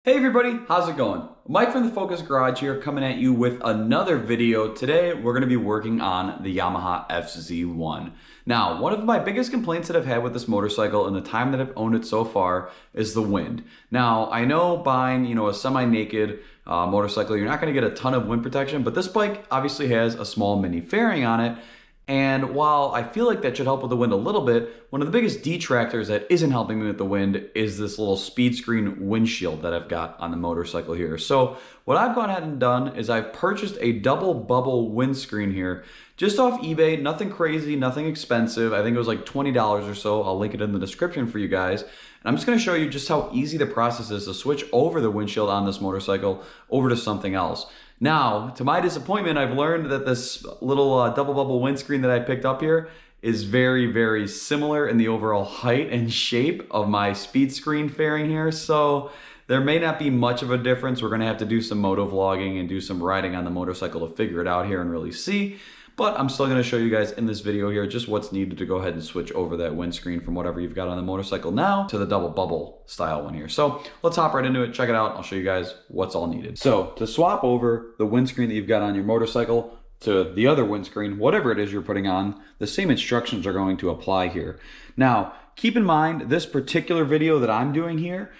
Hey everybody, how's it going? Mike from the Focus Garage here, coming at you with another video. Today we're going to be working on the Yamaha FZ1. Now, one of my biggest complaints that I've had with this motorcycle in the time that I've owned it so far is the wind. Now, I know buying, a semi-naked motorcycle, you're not going to get a ton of wind protection, but this bike obviously has a small mini fairing on it. And while I feel like that should help with the wind a little bit, one of the biggest detractors that isn't helping me with the wind is this little speed screen windshield that I've got on the motorcycle here. So what I've gone ahead and done is I've purchased a double bubble windscreen here, just off eBay, nothing crazy, nothing expensive. I think it was like $20 or so. I'll link it in the description for you guys. And I'm just gonna show you just how easy the process is to switch over the windshield on this motorcycle over to something else. Now, to my disappointment, I've learned that this little double bubble windscreen that I picked up here is very, very similar in the overall height and shape of my speed screen fairing here. So there may not be much of a difference. We're gonna have to do some moto vlogging and do some riding on the motorcycle to figure it out here and really see. But I'm still gonna show you guys in this video here just what's needed to go ahead and switch over that windscreen from whatever you've got on the motorcycle now to the double bubble style one here. So let's hop right into it, check it out. I'll show you guys what's all needed. So to swap over the windscreen that you've got on your motorcycle to the other windscreen, whatever it is you're putting on, the same instructions are going to apply here. Now, keep in mind, this particular video that I'm doing here,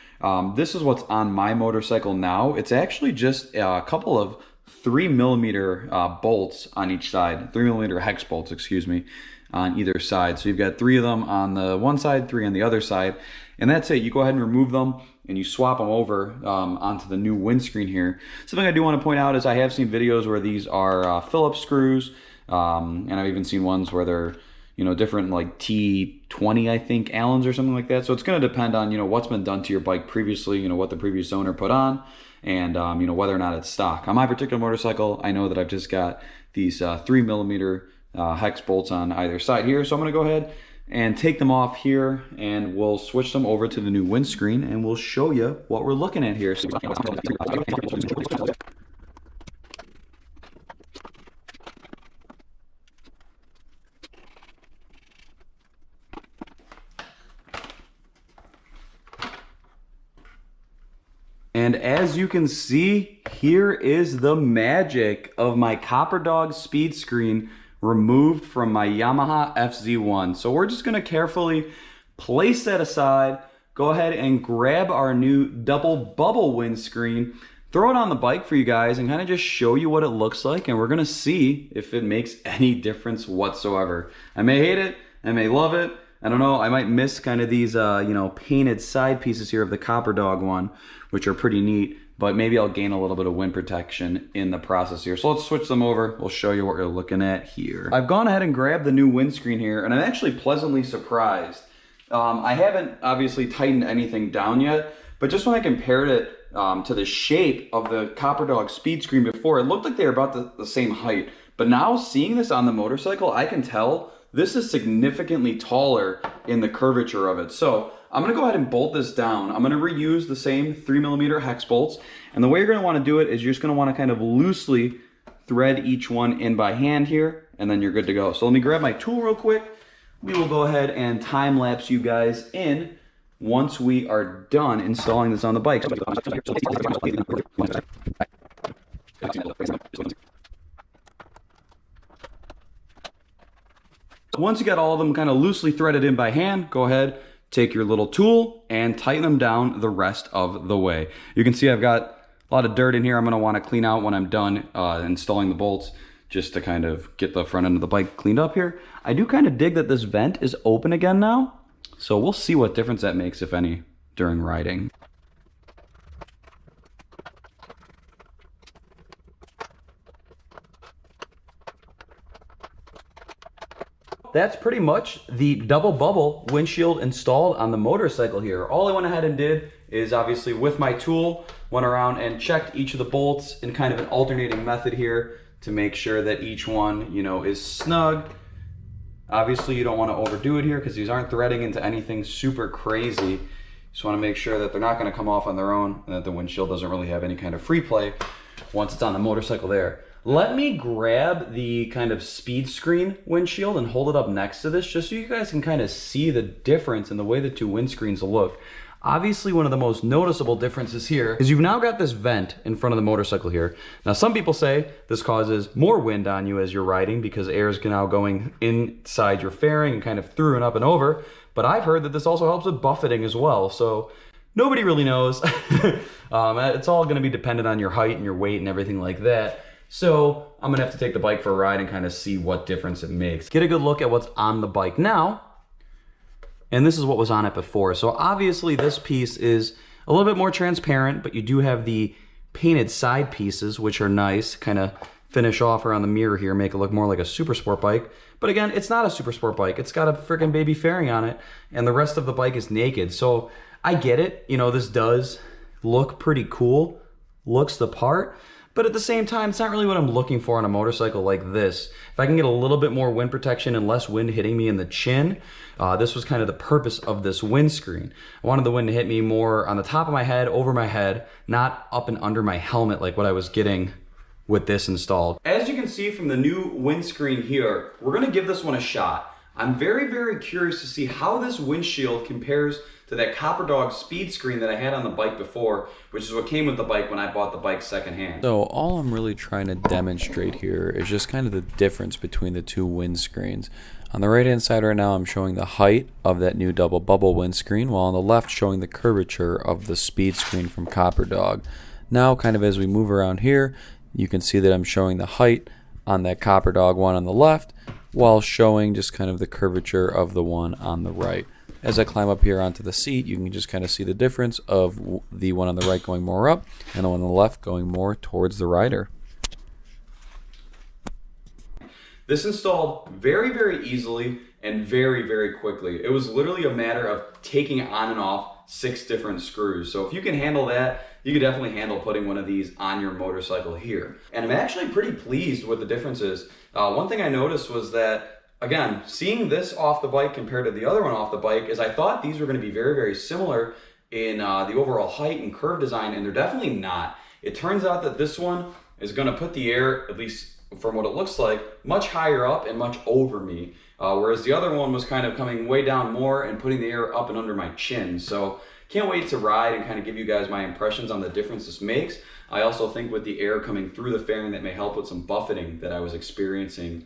this is what's on my motorcycle now. It's actually just a couple of 3mm bolts on each side, 3mm hex bolts, excuse me, on either side. So you've got 3 of them on the one side, 3 on the other side, and that's it. You go ahead and remove them and you swap them over onto the new windscreen here. Something I do want to point out is I have seen videos where these are Phillips screws, and I've even seen ones where they're different, like T20, I think, Allens or something like that. So it's going to depend on what's been done to your bike previously, what the previous owner put on, and whether or not it's stock. On my particular motorcycle, I know that I've just got these 3mm hex bolts on either side here. So I'm going to go ahead and take them off here, and we'll switch them over to the new windscreen, and we'll show you what we're looking at here. And as you can see, here is the magic of my Copper Dog speed screen removed from my Yamaha FZ1. So we're just gonna carefully place that aside, go ahead and grab our new double bubble windscreen, throw it on the bike for you guys, and kind of just show you what it looks like, and we're gonna see if it makes any difference whatsoever. I may hate it, I may love it, I don't know, I might miss kind of these, painted side pieces here of the Copper Dog one, which are pretty neat, but maybe I'll gain a little bit of wind protection in the process here. So let's switch them over. We'll show you what we're looking at here. I've gone ahead and grabbed the new windscreen here, and I'm actually pleasantly surprised. I haven't obviously tightened anything down yet, but just when I compared it to the shape of the Copper Dog speed screen before, it looked like they were about the same height. But now seeing this on the motorcycle, I can tell this is significantly taller in the curvature of it. So I'm gonna go ahead and bolt this down. I'm gonna reuse the same 3mm hex bolts. And the way you're gonna wanna do it is you're just gonna wanna kind of loosely thread each one in by hand here, and then you're good to go. So let me grab my tool real quick. We will go ahead and time lapse you guys in once we are done installing this on the bike. Once you got all of them kind of loosely threaded in by hand, go ahead, take your little tool and tighten them down the rest of the way. You can see I've got a lot of dirt in here I'm gonna wanna clean out when I'm done installing the bolts, just to kind of get the front end of the bike cleaned up here. I do kind of dig that this vent is open again now, so we'll see what difference that makes, if any, during riding. That's pretty much the double bubble windshield installed on the motorcycle here. All I went ahead and did is, obviously with my tool, went around and checked each of the bolts in kind of an alternating method here to make sure that each one, is snug. Obviously you don't want to overdo it here because these aren't threading into anything super crazy. Just want to make sure that they're not going to come off on their own and that the windshield doesn't really have any kind of free play once it's on the motorcycle there. Let me grab the kind of speed screen windshield and hold it up next to this just so you guys can kind of see the difference in the way the two windscreens look. Obviously, one of the most noticeable differences here is you've now got this vent in front of the motorcycle here. Now, some people say this causes more wind on you as you're riding because air is now going inside your fairing and kind of through and up and over. But I've heard that this also helps with buffeting as well. So nobody really knows. It's all gonna be dependent on your height and your weight and everything like that. So I'm gonna have to take the bike for a ride and kind of see what difference it makes. Get a good look at what's on the bike now. And this is what was on it before. So obviously this piece is a little bit more transparent, but you do have the painted side pieces, which are nice, kind of finish off around the mirror here, make it look more like a super sport bike. But again, it's not a super sport bike. It's got a freaking baby fairing on it, and the rest of the bike is naked. So I get it, you know, this does look pretty cool, looks the part, but at the same time, it's not really what I'm looking for on a motorcycle like this. If I can get a little bit more wind protection and less wind hitting me in the chin, this was kind of the purpose of this windscreen. I wanted the wind to hit me more on the top of my head, over my head, not up and under my helmet like what I was getting with this installed. As you can see from the new windscreen here, we're gonna give this one a shot. I'm very, very curious to see how this windshield compares to that Copper Dog speed screen that I had on the bike before, which is what came with the bike when I bought the bike secondhand. So all I'm really trying to demonstrate here is just kind of the difference between the two windscreens. On the right hand side right now I'm showing the height of that new Double Bubble windscreen, while on the left showing the curvature of the speed screen from Copper Dog. Now kind of as we move around here, you can see that I'm showing the height on that Copper Dog one on the left, while showing just kind of the curvature of the one on the right. As I climb up here onto the seat, you can just kind of see the difference of the one on the right going more up and the one on the left going more towards the rider. This installed very, very easily and very, very quickly. It was literally a matter of taking on and off 6 different screws. So if you can handle that, you could definitely handle putting one of these on your motorcycle here. And I'm actually pretty pleased with the differences. One thing I noticed was that, again, seeing this off the bike compared to the other one off the bike, is I thought these were going to be very, very similar in the overall height and curve design, and they're definitely not. It turns out that this one is going to put the air, at least from what it looks like, much higher up and much over me, whereas the other one was kind of coming way down more and putting the air up and under my chin. So can't wait to ride and kind of give you guys my impressions on the difference this makes. I also think with the air coming through the fairing, that may help with some buffeting that I was experiencing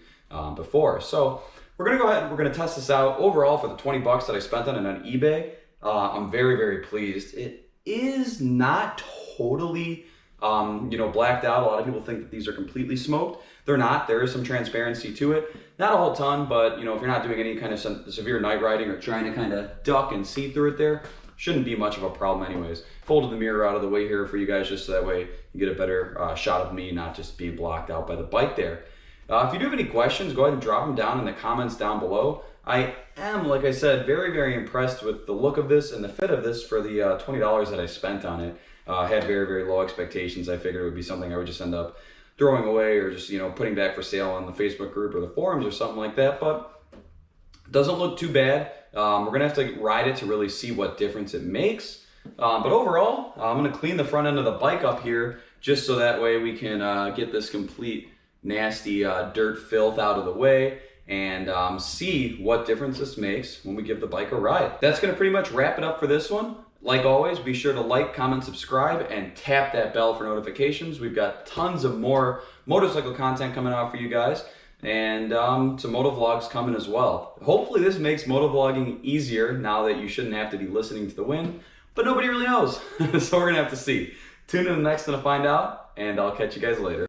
before. So we're gonna go ahead and we're gonna test this out. Overall, for the 20 bucks that I spent on it on eBay, I'm very, very pleased. It is not totally blacked out. A lot of people think that these are completely smoked. They're not. There is some transparency to it. Not a whole ton, but if you're not doing any kind of severe night riding or trying to kind of duck and see through it there, shouldn't be much of a problem anyways. Folded the mirror out of the way here for you guys, just so that way you get a better shot of me, not just being blocked out by the bike there. If you do have any questions, go ahead and drop them down in the comments down below. I am, like I said, very, very impressed with the look of this and the fit of this for the $20 that I spent on it. I had very, very low expectations. I figured it would be something I would just end up throwing away or just, putting back for sale on the Facebook group or the forums or something like that, but it doesn't look too bad. We're gonna have to ride it to really see what difference it makes. But overall, I'm gonna clean the front end of the bike up here just so that way we can get this complete nasty dirt filth out of the way and see what difference this makes when we give the bike a ride. That's gonna pretty much wrap it up for this one. Like always, be sure to like, comment, subscribe, and tap that bell for notifications. We've got tons of more motorcycle content coming out for you guys, and some moto vlogs coming as well. Hopefully this makes moto vlogging easier now that you shouldn't have to be listening to the wind, but nobody really knows. So we're gonna have to see. Tune in the next one to find out, and I'll catch you guys later.